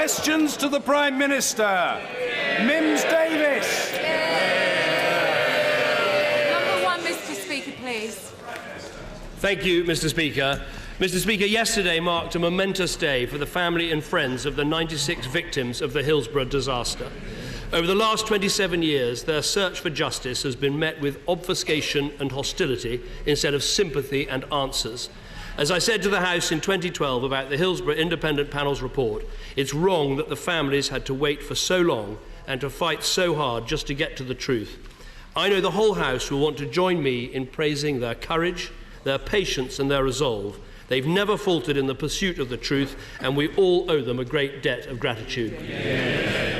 Questions to the Prime Minister. Mims Davis. Number one, Mr. Speaker, please. Thank you, Mr. Speaker. Mr. Speaker, yesterday marked a momentous day for the family and friends of the 96 victims of the Hillsborough disaster. Over the last 27 years, their search for justice has been met with obfuscation and hostility instead of sympathy and answers. As I said to the House in 2012 about the Hillsborough Independent Panel's report, it's wrong that the families had to wait for so long and to fight so hard just to get to the truth. I know the whole House will want to join me in praising their courage, their patience and their resolve. They've never faltered in the pursuit of the truth, and we all owe them a great debt of gratitude.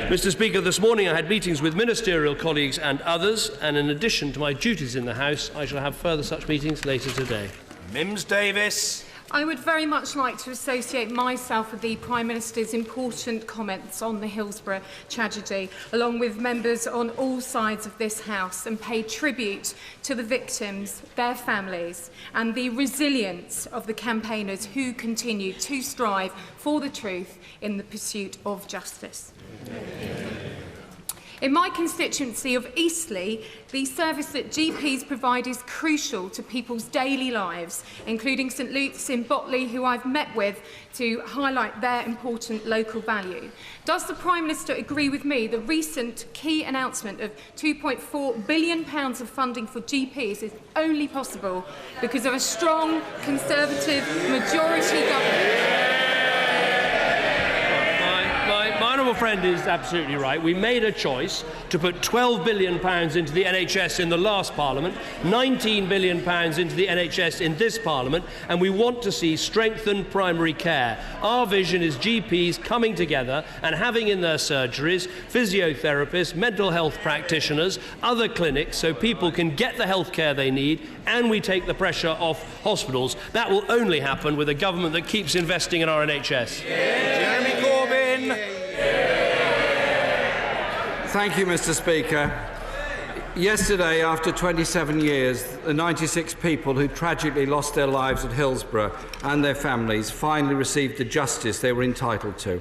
Mr. Speaker, this morning I had meetings with ministerial colleagues and others, and in addition to my duties in the House, I shall have further such meetings later today. Mims Davis. I would very much like to associate myself with the Prime Minister's important comments on the Hillsborough tragedy, along with members on all sides of this House, and pay tribute to the victims, their families, and the resilience of the campaigners who continue to strive for the truth in the pursuit of justice. In my constituency of Eastleigh, the service that GPs provide is crucial to people's daily lives, including St Luke's in Botley, who I've met with to highlight their important local value. Does the Prime Minister agree with me the recent key announcement of £2.4 billion of funding for GPs is only possible because of a strong Conservative majority government? My honourable friend is absolutely right. We made a choice to put £12 billion into the NHS in the last Parliament, £19 billion into the NHS in this Parliament, and we want to see strengthened primary care. Our vision is GPs coming together and having in their surgeries physiotherapists, mental health practitioners, other clinics, so people can get the health care they need, and we take the pressure off hospitals. That will only happen with a government that keeps investing in our NHS. Jeremy Corbyn. Thank you, Mr. Speaker. Yesterday, after 27 years, the 96 people who tragically lost their lives at Hillsborough and their families finally received the justice they were entitled to.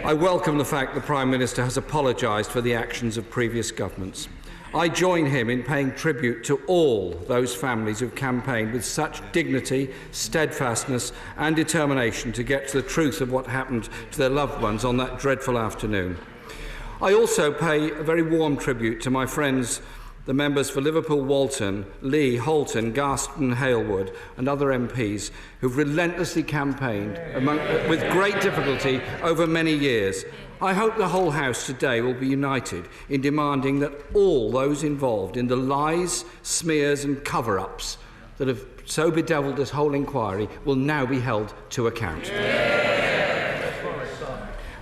I welcome the fact the Prime Minister has apologised for the actions of previous governments. I join him in paying tribute to all those families who've campaigned with such dignity, steadfastness and determination to get to the truth of what happened to their loved ones on that dreadful afternoon. I also pay a very warm tribute to my friends, the members for Liverpool Walton, Lee, Halton, Garston, Halewood and other MPs who've relentlessly campaigned with great difficulty over many years. I hope the whole House today will be united in demanding that all those involved in the lies, smears and cover-ups that have so bedevilled this whole inquiry will now be held to account.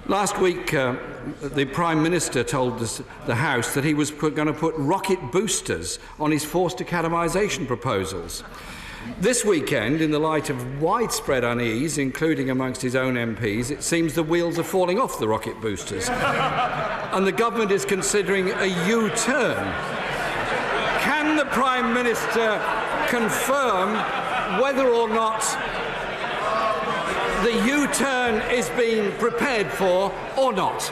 Last week, the Prime Minister told the House that he was going to put rocket boosters on his forced academisation proposals. This weekend, in the light of widespread unease, including amongst his own MPs, it seems the wheels are falling off the rocket boosters. And the government is considering a U-turn. Can the Prime Minister confirm whether or not the U-turn is being prepared for or not?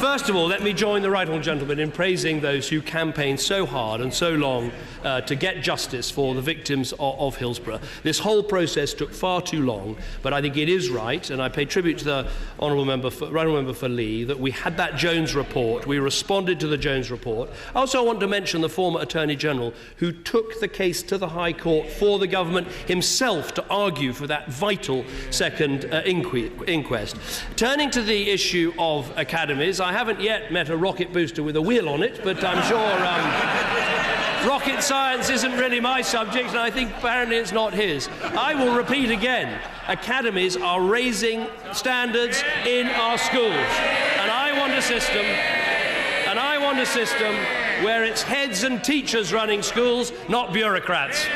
First of all, let me join the right honourable gentleman in praising those who campaigned so hard and so long to get justice for the victims of Hillsborough. This whole process took far too long, but I think it is right, and I pay tribute to the honourable member for Lee, that we had that Jones report. We responded to the Jones report. I also want to mention the former Attorney General who took the case to the High Court for the government himself to argue for that vital second inquest. Turning to the issue of academies, I haven't yet met a rocket booster with a wheel on it, but I'm sure rocket science isn't really my subject, and I think apparently it's not his. I will repeat again, academies are raising standards in our schools, and I want a system where it's heads and teachers running schools, not bureaucrats.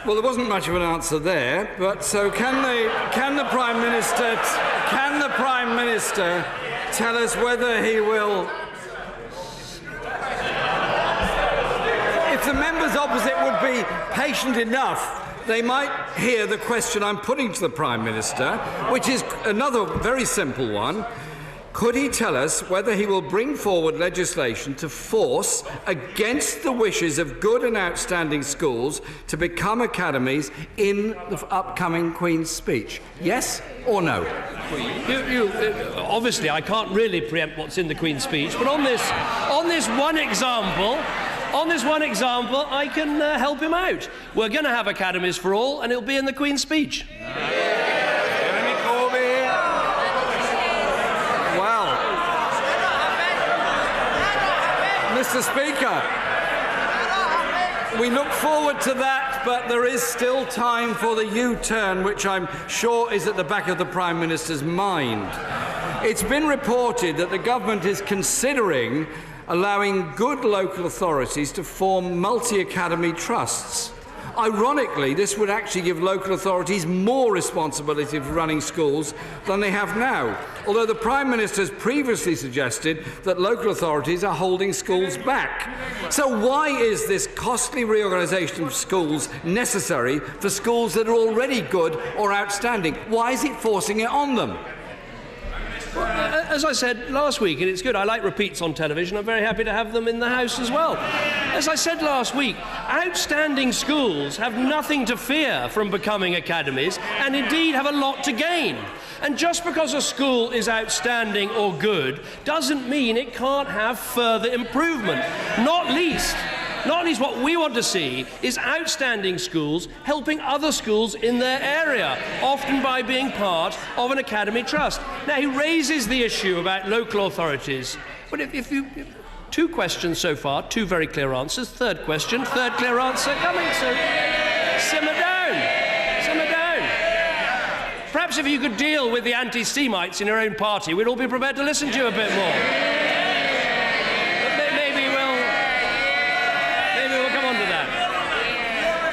Well, there wasn't much of an answer there, but so can the Prime Minister tell us whether he will? If the members opposite would be patient enough they might hear the question I'm putting to the Prime Minister, which is another very simple one. Could he tell us whether he will bring forward legislation to force, against the wishes of good and outstanding schools, to become academies in the upcoming Queen's speech? Yes or no? Obviously, I can't really preempt what's in the Queen's speech, but on this one example, I can help him out. We're going to have academies for all, and it'll be in the Queen's speech. Mr. Speaker, we look forward to that, but there is still time for the U-turn, which I'm sure is at the back of the Prime Minister's mind. It's been reported that the government is considering allowing good local authorities to form multi-academy trusts. Ironically, this would actually give local authorities more responsibility for running schools than they have now, although the Prime Minister has previously suggested that local authorities are holding schools back. So why is this costly reorganisation of schools necessary for schools that are already good or outstanding? Why is it forcing it on them? Well, as I said last week, and it's good, I like repeats on television, I'm very happy to have them in the House as well. As I said last week, outstanding schools have nothing to fear from becoming academies, and indeed have a lot to gain. And just because a school is outstanding or good doesn't mean it can't have further improvement. Not least what we want to see is outstanding schools helping other schools in their area, often by being part of an academy trust. Now, he raises the issue about local authorities, but two questions so far, two very clear answers. Third question, third clear answer coming, so simmer down. Perhaps if you could deal with the anti-Semites in your own party, we'd all be prepared to listen to you a bit more.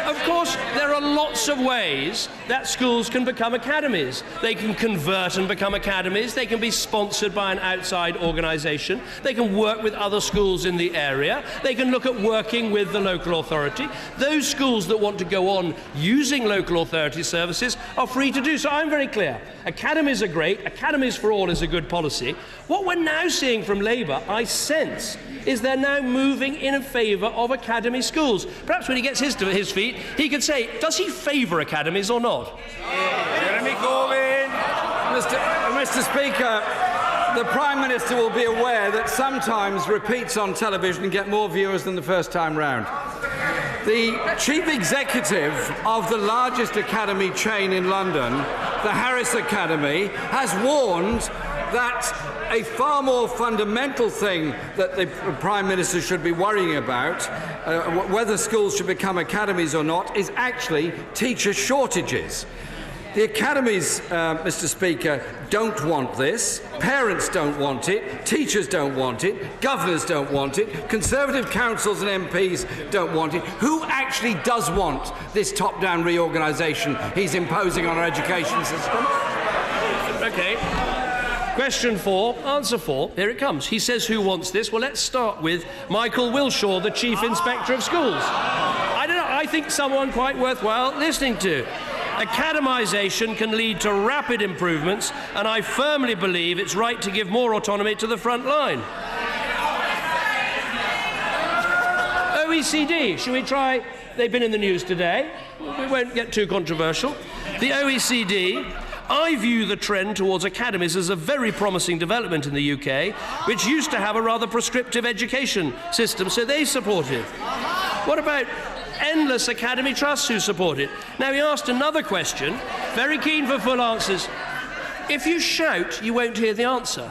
Of course, there are lots of ways that schools can become academies. They can convert and become academies. They can be sponsored by an outside organisation. They can work with other schools in the area. They can look at working with the local authority. Those schools that want to go on using local authority services are free to do so. I'm very clear. Academies are great. Academies for all is a good policy. What we're now seeing from Labour, I sense, is they're now moving in favour of academy schools. Perhaps when he gets his feet, he could say, does he favour academies or not? Jeremy Corbyn. Mr. Speaker, the Prime Minister will be aware that sometimes repeats on television get more viewers than the first time round. The Chief Executive of the largest academy chain in London, the Harris Academy, has warned that a far more fundamental thing that the Prime Minister should be worrying about, whether schools should become academies or not, is actually teacher shortages. The academies, Mr. Speaker, don't want this. Parents don't want it. Teachers don't want it. Governors don't want it. Conservative councils and MPs don't want it. Who actually does want this top-down reorganisation he's imposing on our education system? OK. Question 4, answer 4, here it comes. He says, who wants this? Well, let's start with Michael Wilshaw, the Chief Inspector of Schools. I don't know, I think someone quite worthwhile listening to. Academisation can lead to rapid improvements, and I firmly believe it's right to give more autonomy to the front line. OECD, shall we try? They've been in the news today. We won't get too controversial. The OECD, I view the trend towards academies as a very promising development in the UK, which used to have a rather prescriptive education system, so they support it. What about endless academy trusts who support it? Now, he asked another question, very keen for full answers. If you shout, you won't hear the answer.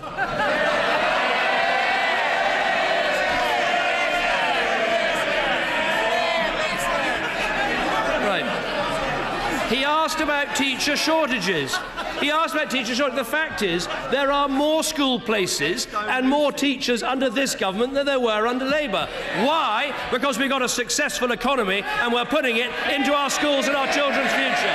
He asked about teacher shortages. The fact is, there are more school places and more teachers under this government than there were under Labour. Why? Because we've got a successful economy and we're putting it into our schools and our children's future.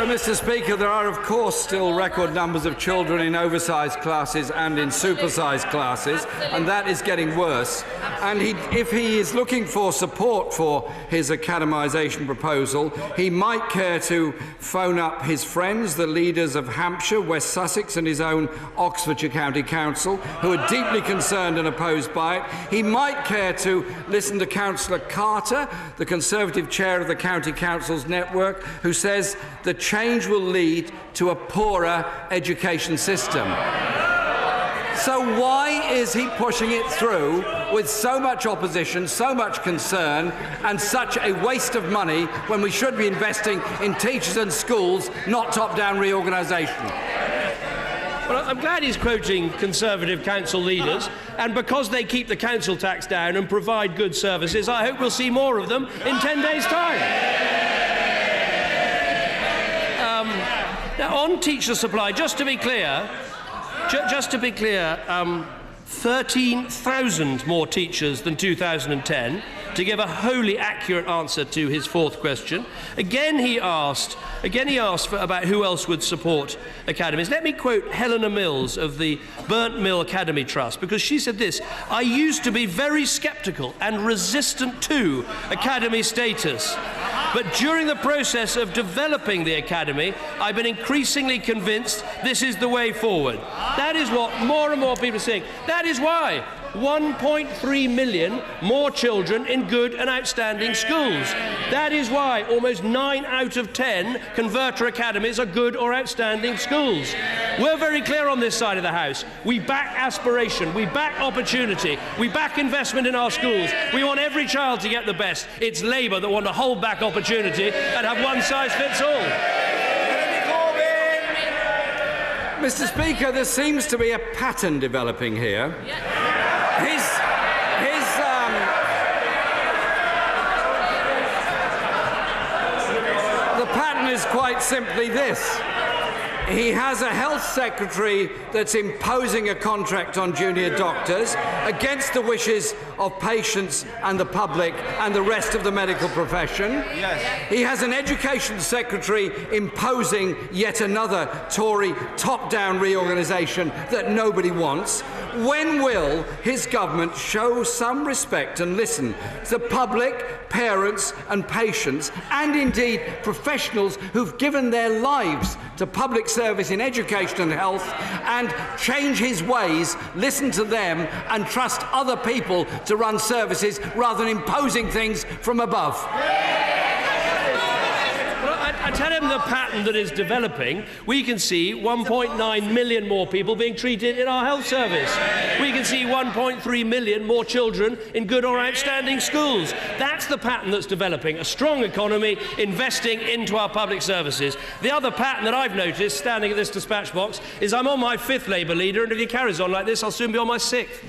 Mr. Speaker, there are, of course, still record numbers of children in oversized classes and in supersized classes, and that is getting worse. And if he is looking for support for his academisation proposal, he might care to phone up his friends, the leaders of Hampshire, West Sussex and his own Oxfordshire County Council, who are deeply concerned and opposed by it. He might care to listen to Councillor Carter, the Conservative chair of the County Council's network, who says the change will lead to a poorer education system. So why is he pushing it through with so much opposition, so much concern and such a waste of money when we should be investing in teachers and schools, not top-down reorganisation? Well, I'm glad he's quoting Conservative council leaders, and because they keep the council tax down and provide good services, I hope we'll see more of them in 10 days' time. Now, on teacher supply, just to be clear, 13,000 more teachers than 2010, to give a wholly accurate answer to his fourth question. Again he asked about who else would support academies. Let me quote Helena Mills of the Burnt Mill Academy Trust, because she said this: "I used to be very sceptical and resistant to academy status. But during the process of developing the academy, I've been increasingly convinced this is the way forward." That is what more and more people are saying. That is why 1.3 million more children in good and outstanding schools. That is why almost 9 out of 10 converter academies are good or outstanding schools. We're very clear on this side of the House. We back aspiration, we back opportunity, we back investment in our schools. We want every child to get the best. It's Labour that want to hold back opportunity and have one size fits all. Mr. Speaker, there seems to be a pattern developing here. The pattern is quite simply this. He has a health secretary that's imposing a contract on junior doctors against the wishes of patients and the public and the rest of the medical profession. Yes. He has an education secretary imposing yet another Tory top-down reorganisation that nobody wants. When will his government show some respect and listen to the public, parents and patients, and indeed professionals who've given their lives to public service in education and health, and change his ways, listen to them and trust other people to run services rather than imposing things from above? I tell him the pattern that is developing. We can see 1.9 million more people being treated in our health service. We can see 1.3 million more children in good or outstanding schools. That's the pattern that's developing. A strong economy, investing into our public services. The other pattern that I've noticed, standing at this dispatch box, is I'm on my 5th Labour leader, and if he carries on like this, I'll soon be on my 6th.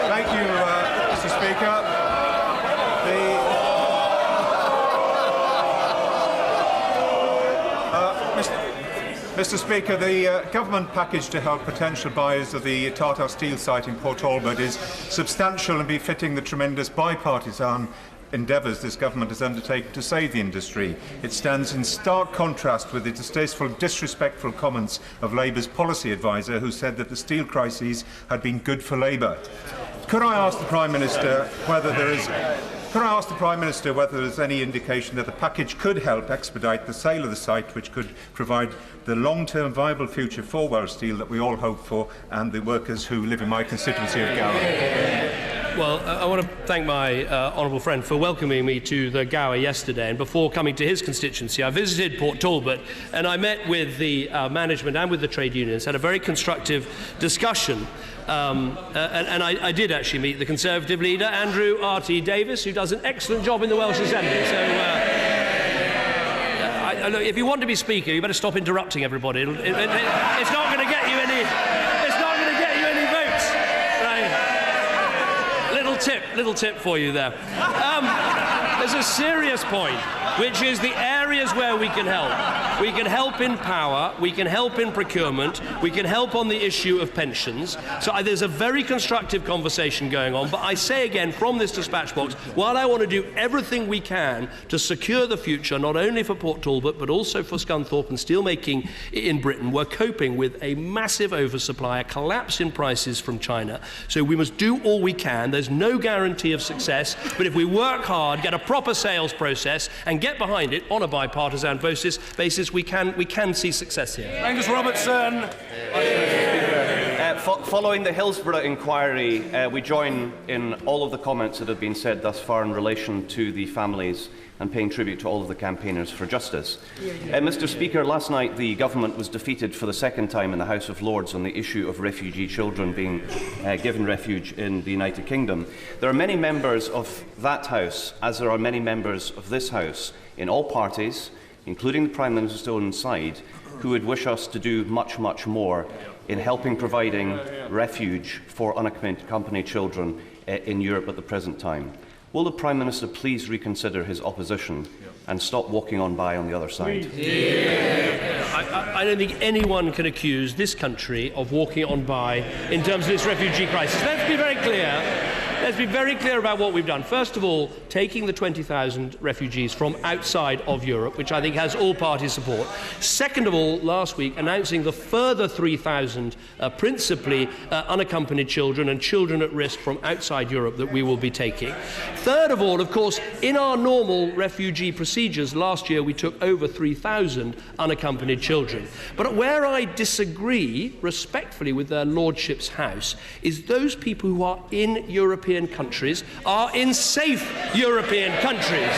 Thank you, Mr. Speaker. Mr. Speaker, the government package to help potential buyers of the Tata Steel site in Port Talbot is substantial and befitting the tremendous bipartisan endeavours this government has undertaken to save the industry. It stands in stark contrast with the distasteful, disrespectful comments of Labour's policy advisor, who said that the steel crises had been good for Labour. Could I ask the Prime Minister whether there is any indication that the package could help expedite the sale of the site, which could provide the long-term viable future for Welsh Steel that we all hope for, and the workers who live in my constituency of Gower? Well, I want to thank my honourable friend for welcoming me to the Gower yesterday, and before coming to his constituency I visited Port Talbot and I met with the management and with the trade unions, had a very constructive discussion. And I did actually meet the Conservative leader, Andrew R.T. Davis, who does an excellent job in the Welsh Assembly. So, look, if you want to be Speaker, you better stop interrupting everybody. It's not going to get you any. It's not going to get you any votes. Right? Little tip. little tip for you there. There's a serious point, which is the areas where we can help. We can help in power, we can help in procurement, we can help on the issue of pensions. So there's a very constructive conversation going on. But I say again from this dispatch box, while I want to do everything we can to secure the future, not only for Port Talbot, but also for Scunthorpe and steelmaking in Britain, we're coping with a massive oversupply, a collapse in prices from China. So we must do all we can. There's no guarantee of success, but if we work hard, get a proper sales process, and get behind it on a bipartisan basis, we can see success here. Angus Robertson. Following the Hillsborough inquiry, we join in all of the comments that have been said thus far in relation to the families and paying tribute to all of the campaigners for justice. Mr. Speaker, last night the government was defeated for the second time in the House of Lords on the issue of refugee children being given refuge in the United Kingdom. There are many members of that House, as there are many members of this House, in all parties, including the Prime Minister's own side, who would wish us to do much, much more in helping providing refuge for unaccompanied children in Europe at the present time. Will the Prime Minister please reconsider his opposition and stop walking on by on the other side? I don't think anyone can accuse this country of walking on by in terms of this refugee crisis. Let's be very clear. Let's be very clear about what we've done. First of all, taking the 20,000 refugees from outside of Europe, which I think has all party support. Second of all, last week, announcing the further 3,000 principally unaccompanied children and children at risk from outside Europe that we will be taking. Third of all, of course, in our normal refugee procedures, last year we took over 3,000 unaccompanied children. But where I disagree respectfully with their Lordship's House is those people who are in European countries are in safe European countries.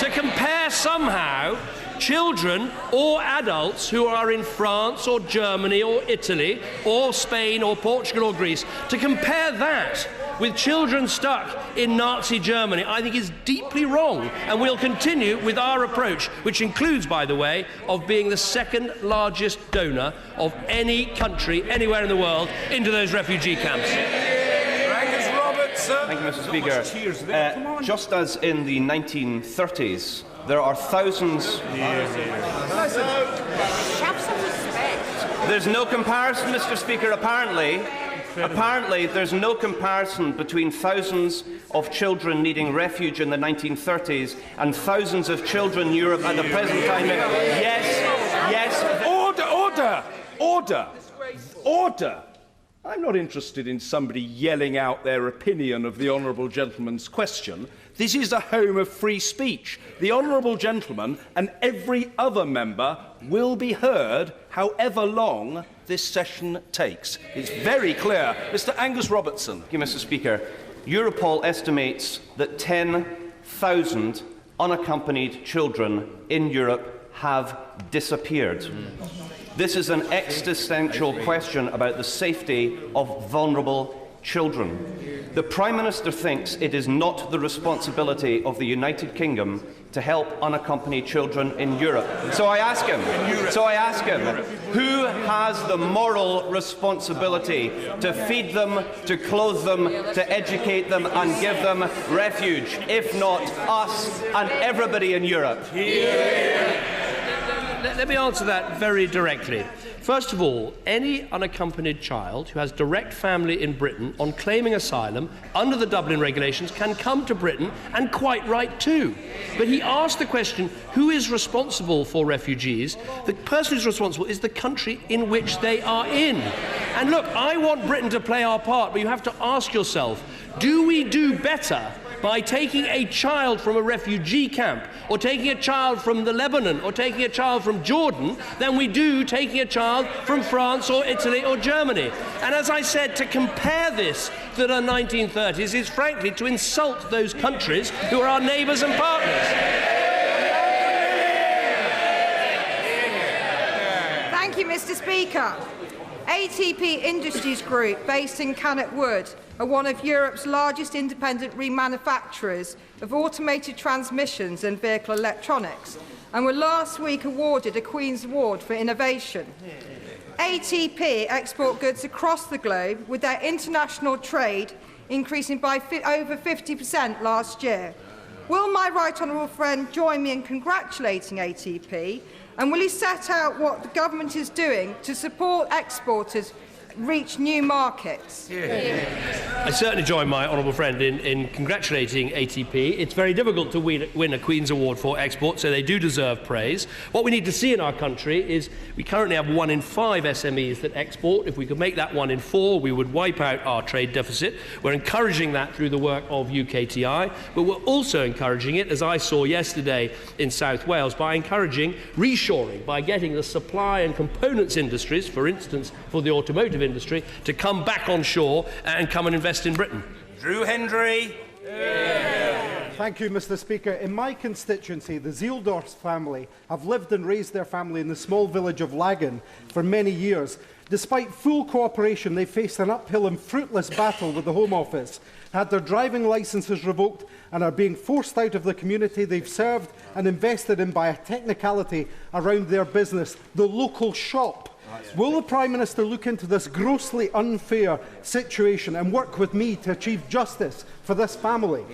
To compare somehow children or adults who are in France or Germany or Italy or Spain or Portugal or Greece, to compare that with children stuck in Nazi Germany, I think is deeply wrong, and we'll continue with our approach, which includes, by the way, of being the second largest donor of any country anywhere in the world into those refugee camps. Thank you, Mr. Speaker. Just as in the 1930s, there are thousands... There's no comparison, Mr. Speaker, apparently. Apparently, there's no comparison between thousands of children needing refuge in the 1930s and thousands of children in Europe at the present time. Yes. Order! I'm not interested in somebody yelling out their opinion of the honourable gentleman's question. This is a home of free speech. The honourable gentleman and every other member will be heard however long this session takes. It's very clear. Mr. Angus Robertson. Thank you, Mr. Speaker. Europol estimates that 10,000 unaccompanied children in Europe have disappeared. This is an existential question about the safety of vulnerable children. The Prime Minister thinks it is not the responsibility of the United Kingdom to help unaccompanied children in Europe. So I ask him, who has the moral responsibility to feed them, to clothe them, to educate them and give them refuge, if not us and everybody in Europe? Let me answer that very directly. First of all, any unaccompanied child who has direct family in Britain on claiming asylum under the Dublin regulations can come to Britain, and quite right too. But he asked the question, who is responsible for refugees? The person who's responsible is the country in which they are in. And look, I want Britain to play our part, but you have to ask yourself, do we do better by taking a child from a refugee camp, or taking a child from the Lebanon, or taking a child from Jordan, than we do taking a child from France or Italy or Germany? And as I said, to compare this to the 1930s is frankly to insult those countries who are our neighbours and partners. Thank you, Mr. Speaker. ATP Industries Group, based in Cannock Wood, are one of Europe's largest independent remanufacturers of automated transmissions and vehicle electronics, and were last week awarded a Queen's Award for innovation. ATP export goods across the globe, with their international trade increasing by over 50% last year. Will my right honourable friend join me in congratulating ATP, and will he set out what the government is doing to support exporters reach new markets? I certainly join my honourable friend in congratulating ATP. It's very difficult to win a Queen's Award for export, so they do deserve praise. What we need to see in our country is we currently have 1 in 5 SMEs that export. If we could make that 1 in 4, we would wipe out our trade deficit. We're encouraging that through the work of UKTI, but we're also encouraging it, as I saw yesterday in South Wales, by encouraging reshoring, by getting the supply and components industries, for instance, for the automotive industry, to come back on shore and come and invest in Britain. Drew Hendry. Thank you, Mr. Speaker. In my constituency, the Zieldorf family have lived and raised their family in the small village of Lagan for many years. Despite full cooperation, they faced an uphill and fruitless battle with the Home Office, had their driving licences revoked and are being forced out of the community they've served and invested in by a technicality around their business, the local shop. Will the Prime Minister look into this grossly unfair situation and work with me to achieve justice for this family?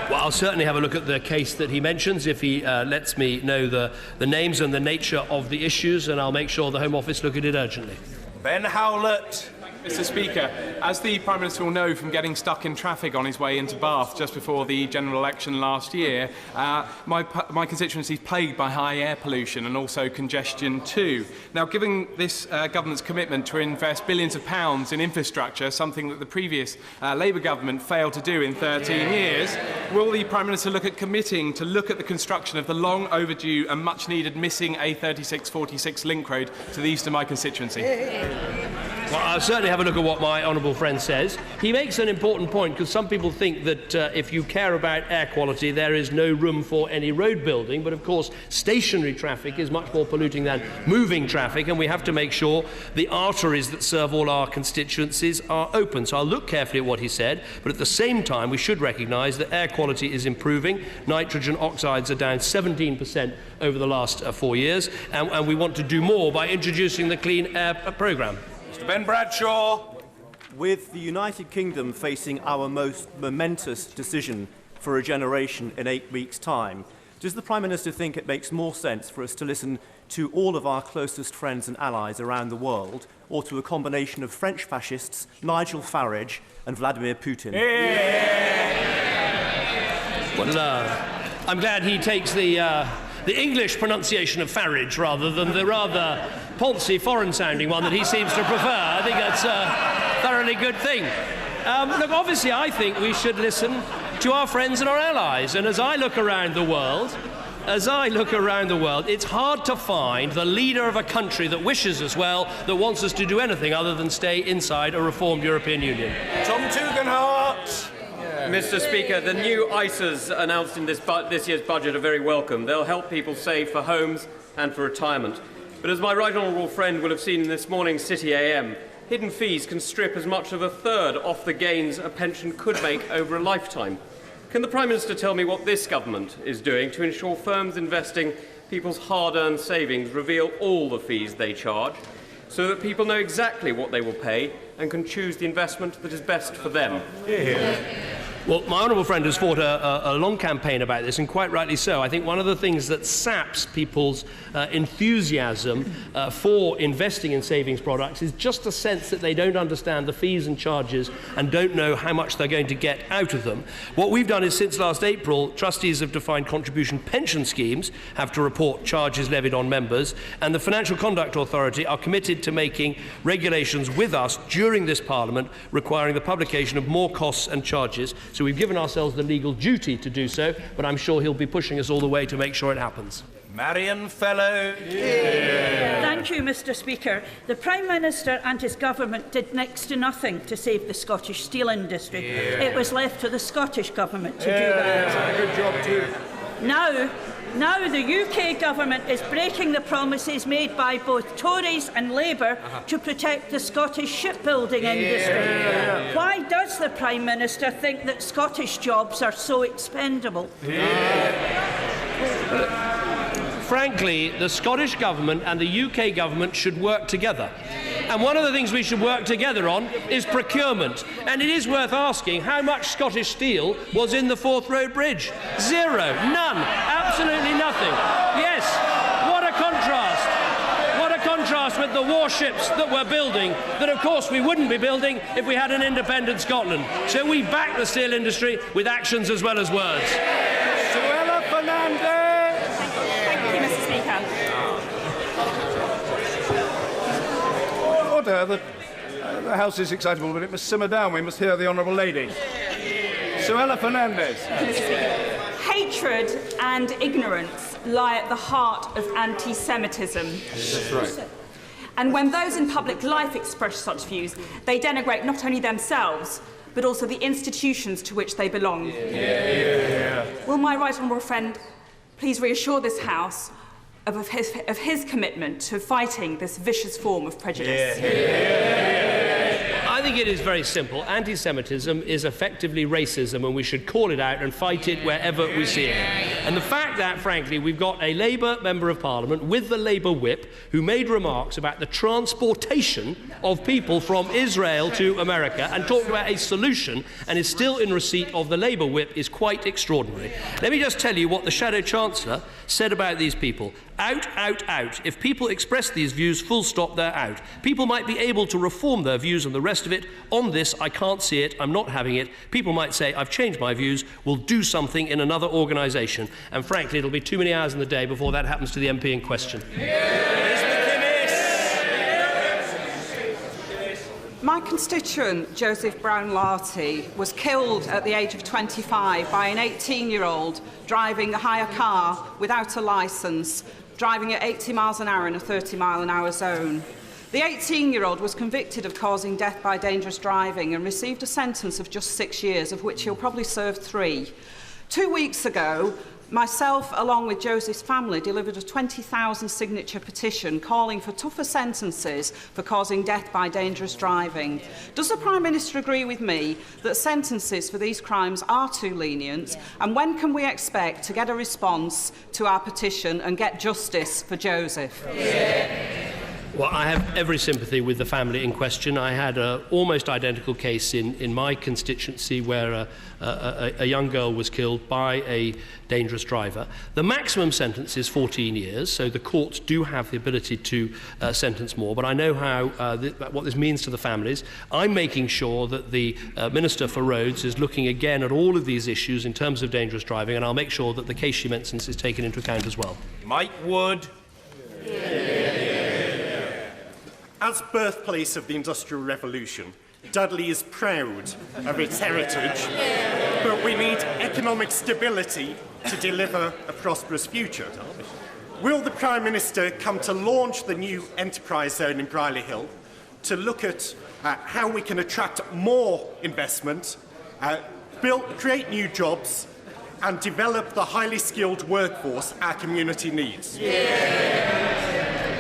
Well, I'll certainly have a look at the case that he mentions if he lets me know the names and the nature of the issues, and I'll make sure the Home Office look at it urgently. Ben Howlett. Mr. Speaker, as the Prime Minister will know from getting stuck in traffic on his way into Bath just before the general election last year, my constituency is plagued by high air pollution and also congestion too. Now, given this government's commitment to invest billions of pounds in infrastructure, something that the previous Labour government failed to do in 13 years, will the Prime Minister look at committing to look at the construction of the long overdue and much needed missing A3646 link road to the east of my constituency? Well, I'll certainly have a look at what my honourable friend says. He makes an important point, because some people think that if you care about air quality, there is no room for any road building. But of course, stationary traffic is much more polluting than moving traffic, and we have to make sure the arteries that serve all our constituencies are open. So I'll look carefully at what he said, but at the same time, we should recognise that air quality is improving. Nitrogen oxides are down 17% over the last 4 years, and we want to do more by introducing the Clean Air programme. Ben Bradshaw. With the United Kingdom facing our most momentous decision for a generation in 8 weeks' time, does the Prime Minister think it makes more sense for us to listen to all of our closest friends and allies around the world, or to a combination of French fascists, Nigel Farage and Vladimir Putin? Well, I'm glad he takes the English pronunciation of Farage rather than the rather poncy foreign-sounding one that he seems to prefer. I think that's a thoroughly good thing. Look, obviously, I think we should listen to our friends and our allies. And as I look around the world, it's hard to find the leader of a country that wishes us well, that wants us to do anything other than stay inside a reformed European Union. Tom Tugendhat. Mr. Speaker, the new ISAs announced in this year's budget are very welcome. They'll help people save for homes and for retirement. But as my right honourable friend will have seen in this morning's City AM, hidden fees can strip as much of a third off the gains a pension could make over a lifetime. Can the Prime Minister tell me what this government is doing to ensure firms investing people's hard-earned savings reveal all the fees they charge, so that people know exactly what they will pay and can choose the investment that is best for them? Well, my honourable friend has fought a long campaign about this, and quite rightly so. I think one of the things that saps people's enthusiasm for investing in savings products is just a sense that they don't understand the fees and charges and don't know how much they're going to get out of them. What we've done is, since last April, trustees of defined contribution pension schemes have to report charges levied on members, and the Financial Conduct Authority are committed to making regulations with us during this Parliament requiring the publication of more costs and charges. So we've given ourselves the legal duty to do so, but I'm sure he'll be pushing us all the way to make sure it happens. Marion Fellow. Thank you, Mr. Speaker. The Prime Minister and his government did next to nothing to save the Scottish steel industry. It was left to the Scottish government to do that. Good job too. Now the UK government is breaking the promises made by both Tories and Labour to protect the Scottish shipbuilding industry. Why does the Prime Minister think that Scottish jobs are so expendable? Frankly, the Scottish Government and the UK Government should work together. And one of the things we should work together on is procurement. And it is worth asking how much Scottish steel was in the Forth Road Bridge. Zero. None. Absolutely nothing. Yes. What a contrast. What a contrast with the warships that we're building, that of course we wouldn't be building if we had an independent Scotland. So we back the steel industry with actions as well as words. Suella Fernandez! Thank you, Mr. Speaker. Order. The House is excitable, but it must simmer down. We must hear the Honourable Lady. Suella Fernandez. Hatred and ignorance lie at the heart of anti-Semitism. That's right. And when those in public life express such views, they denigrate not only themselves, but also the institutions to which they belong. Will my right honourable friend please reassure this House of his commitment to fighting this vicious form of prejudice? I think it is very simple. Anti-Semitism is effectively racism, and we should call it out and fight it wherever we see it. And the fact that, frankly, we've got a Labour Member of Parliament with the Labour whip who made remarks about the transportation of people from Israel to America and talked about a solution and is still in receipt of the Labour whip is quite extraordinary. Let me just tell you what the Shadow Chancellor said about these people. Out, out, out. If people express these views, full stop, they're out. People might be able to reform their views and the rest of it. On this, I can't see it. I'm not having it. People might say, I've changed my views. We'll do something in another organisation. And frankly, it'll be too many hours in the day before that happens to the MP in question. My constituent, Joseph Brown-Larty, was killed at the age of 25 by an 18-year-old driving a hire car without a licence, driving at 80 miles an hour in a 30-mile-an-hour zone. The 18-year-old was convicted of causing death by dangerous driving and received a sentence of just 6 years, of which he'll probably serve 3. 2 weeks ago, myself, along with Joseph's family, delivered a 20,000 signature petition calling for tougher sentences for causing death by dangerous driving. Does the Prime Minister agree with me that sentences for these crimes are too lenient? And when can we expect to get a response to our petition and get justice for Joseph? Well, I have every sympathy with the family in question. I had an almost identical case in my constituency where a young girl was killed by a dangerous driver. The maximum sentence is 14 years, so the courts do have the ability to sentence more, but I know how what this means to the families. I'm making sure that the Minister for Roads is looking again at all of these issues in terms of dangerous driving, and I'll make sure that the case she mentions is taken into account as well. Mike Wood. As birthplace of the Industrial Revolution, Dudley is proud of its heritage, but we need economic stability to deliver a prosperous future. Will the Prime Minister come to launch the new enterprise zone in Brierley Hill to look at how we can attract more investment, create new jobs, and develop the highly skilled workforce our community needs?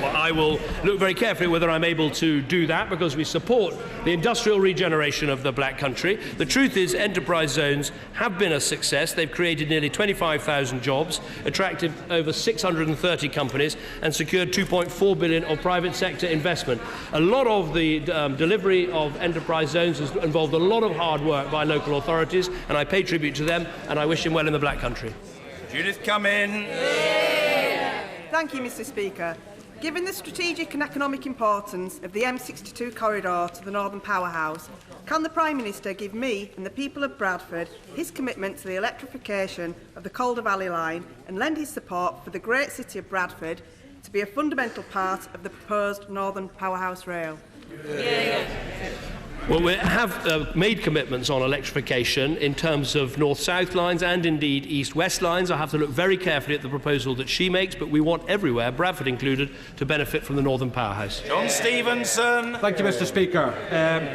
Well, I will look very carefully whether I'm able to do that, because we support the industrial regeneration of the Black Country. The truth is, enterprise zones have been a success. They've created nearly 25,000 jobs, attracted over 630 companies, and secured $2.4 billion of private sector investment. A lot of the delivery of enterprise zones has involved a lot of hard work by local authorities, and I pay tribute to them, and I wish them well in the Black Country. Judith Cumming. Thank you, Mr. Speaker. Given the strategic and economic importance of the M62 corridor to the Northern Powerhouse, can the Prime Minister give me and the people of Bradford his commitment to the electrification of the Calder Valley line and lend his support for the great city of Bradford to be a fundamental part of the proposed Northern Powerhouse rail? Well, we have made commitments on electrification in terms of north-south lines and indeed east-west lines. I have to look very carefully at the proposal that she makes, but we want everywhere, Bradford included, to benefit from the Northern Powerhouse. John Stevenson. Thank you, Mr. Speaker.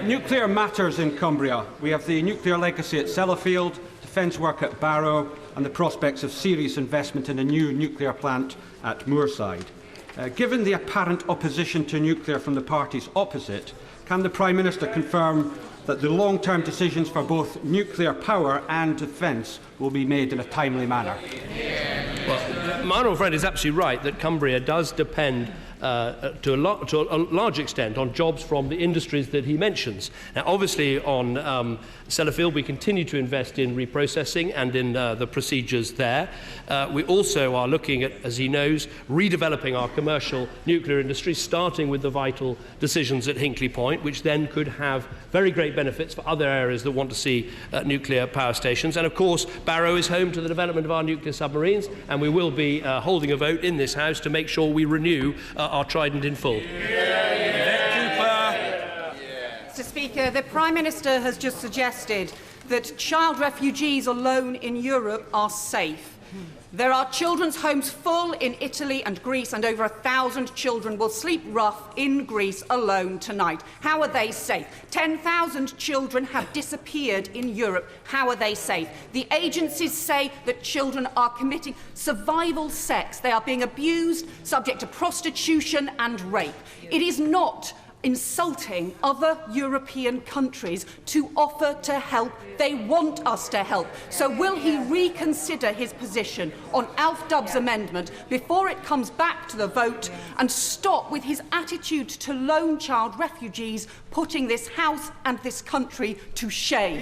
Nuclear matters in Cumbria. We have the nuclear legacy at Sellafield, defence work at Barrow, and the prospects of serious investment in a new nuclear plant at Moorside. Given the apparent opposition to nuclear from the parties opposite, can the Prime Minister confirm that the long-term decisions for both nuclear power and defence will be made in a timely manner? Well, my honourable friend is absolutely right that Cumbria does depend to a large extent on jobs from the industries that he mentions. Now, obviously, on Sellafield, we continue to invest in reprocessing and in the procedures there. We also are looking at, as he knows, redeveloping our commercial nuclear industry, starting with the vital decisions at Hinkley Point, which then could have very great benefits for other areas that want to see nuclear power stations. And of course, Barrow is home to the development of our nuclear submarines, and we will be holding a vote in this House to make sure we renew our Trident in full. Mr. Speaker, the Prime Minister has just suggested that child refugees alone in Europe are safe. There are children's homes full in Italy and Greece, and over 1,000 children will sleep rough in Greece alone tonight. How are they safe? 10,000 children have disappeared in Europe. How are they safe? The agencies say that children are committing survival sex. They are being abused, subject to prostitution and rape. It is not insulting other European countries to offer to help. They want us to help. So will he reconsider his position on Alf Dubb's amendment before it comes back to the vote, and stop with his attitude to lone child refugees, putting this House and this country to shame?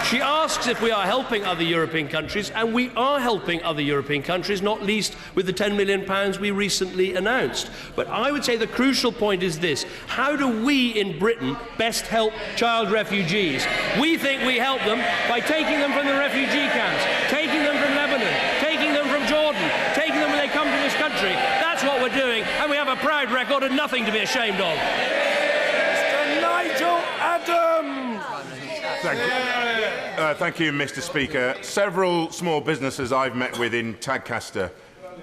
She asks if we are helping other European countries, and we are helping other European countries, not least with the £10 million we recently announced. But I would say the crucial point is this: how do we in Britain best help child refugees? We think we help them by taking them from the refugee camps, taking them from Lebanon, taking them from Jordan, taking them when they come to this country. That's what we're doing, and we have a proud record and nothing to be ashamed of. Mr. Nigel Adams. Thank you, Mr. Speaker. Several small businesses I've met with in Tadcaster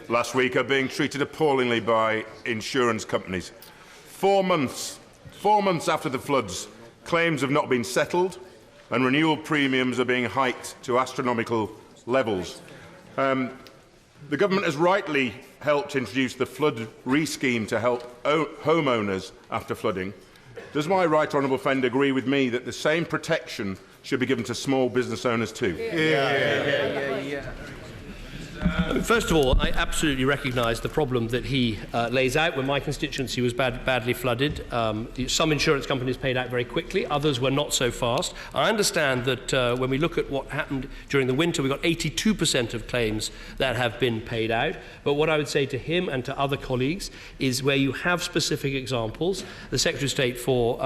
last week are being treated appallingly by insurance companies. 4 months after the floods, claims have not been settled, and renewal premiums are being hiked to astronomical levels. The government has rightly helped introduce the flood re-scheme to help homeowners after flooding. Does my right honourable friend agree with me that the same protection should be given to small business owners too? First of all, I absolutely recognise the problem that he lays out. When my constituency was badly flooded, some insurance companies paid out very quickly, others were not so fast. I understand that when we look at what happened during the winter, we got 82% of claims that have been paid out. But what I would say to him and to other colleagues is, where you have specific examples, the Secretary of State for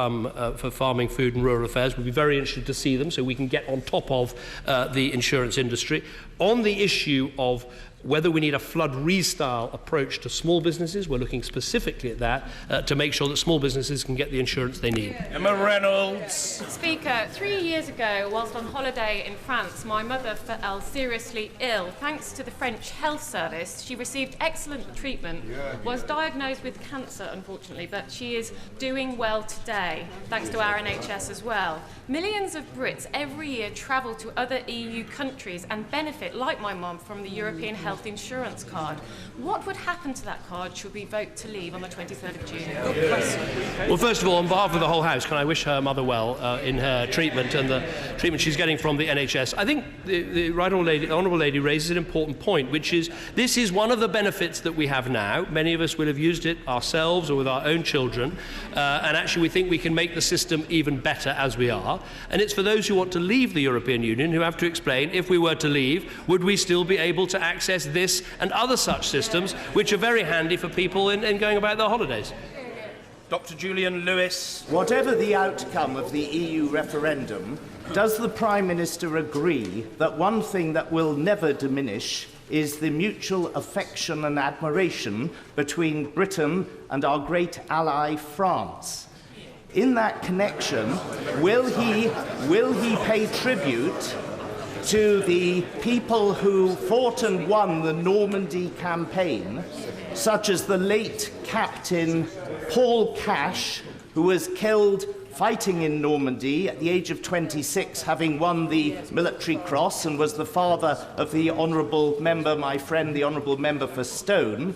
Farming, Food and Rural Affairs would be very interested to see them, so we can get on top of the insurance industry. On the issue of whether we need a flood re-style approach to small businesses, we're looking specifically at that to make sure that small businesses can get the insurance they need. Emma Reynolds. Speaker, 3 years ago, whilst on holiday in France, my mother fell seriously ill. Thanks to the French health service, she received excellent treatment, was diagnosed with cancer, unfortunately, but she is doing well today, thanks to our NHS as well. Millions of Brits every year travel to other EU countries and benefit, like my mum, from the European health insurance card. What would happen to that card should we vote to leave on the 23rd of June? Well, first of all, on behalf of the whole House, can I wish her mother well in her treatment and the treatment she's getting from the NHS. I think the Honourable Lady raises an important point, which is this is one of the benefits that we have now. Many of us will have used it ourselves or with our own children, and actually we think we can make the system even better as we are. And it's for those who want to leave the European Union who have to explain, if we were to leave, would we still be able to access this and other such systems, which are very handy for people in going about their holidays. Dr. Julian Lewis. Whatever the outcome of the EU referendum, does the Prime Minister agree that one thing that will never diminish is the mutual affection and admiration between Britain and our great ally France? In that connection, will he pay tribute to the people who fought and won the Normandy campaign, such as the late Captain Paul Cash, who was killed fighting in Normandy at the age of 26, having won the Military Cross, and was the father of the honourable member, my friend, the honourable member for Stone,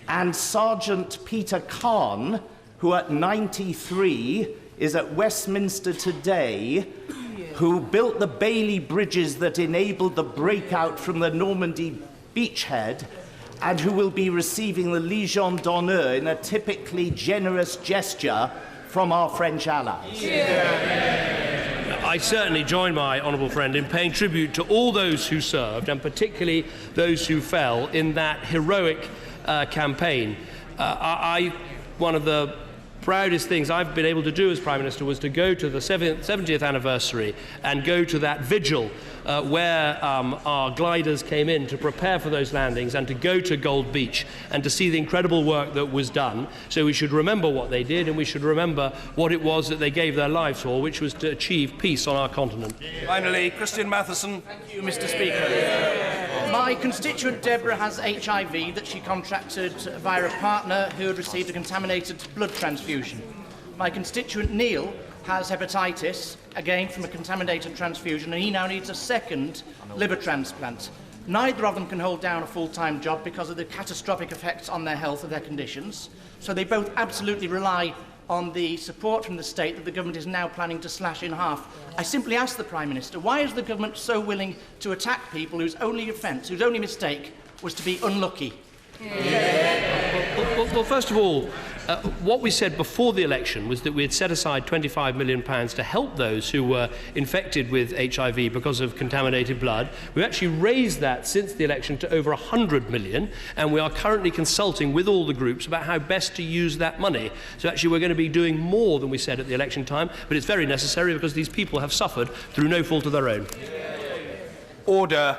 and Sergeant Peter Kahn, who at 93 is at Westminster today, who built the Bailey bridges that enabled the breakout from the Normandy beachhead, and who will be receiving the Légion d'honneur in a typically generous gesture from our French allies. I certainly join my honourable friend in paying tribute to all those who served, and particularly those who fell in that heroic campaign. One of the proudest things I've been able to do as Prime Minister was to go to the 70th anniversary and go to that vigil where our gliders came in to prepare for those landings, and to go to Gold Beach and to see the incredible work that was done. So we should remember what they did, and we should remember what it was that they gave their lives for, which was to achieve peace on our continent. Finally, Christian Matheson. Thank you, Mr. Speaker. My constituent Deborah has HIV that she contracted via a partner who had received a contaminated blood transfusion. My constituent Neil has hepatitis, again from a contaminated transfusion, and he now needs a second liver transplant. Neither of them can hold down a full-time job because of the catastrophic effects on their health of their conditions, so they both absolutely rely on the support from the state that the government is now planning to slash in half. I simply ask the Prime Minister, why is the government so willing to attack people whose only offence, whose only mistake was to be unlucky? Well, first of all, what we said before the election was that we had set aside £25 million to help those who were infected with HIV because of contaminated blood. We've actually raised that since the election to over £100 million, and we are currently consulting with all the groups about how best to use that money. So actually we're going to be doing more than we said at the election time, but it's very necessary because these people have suffered through no fault of their own. Order.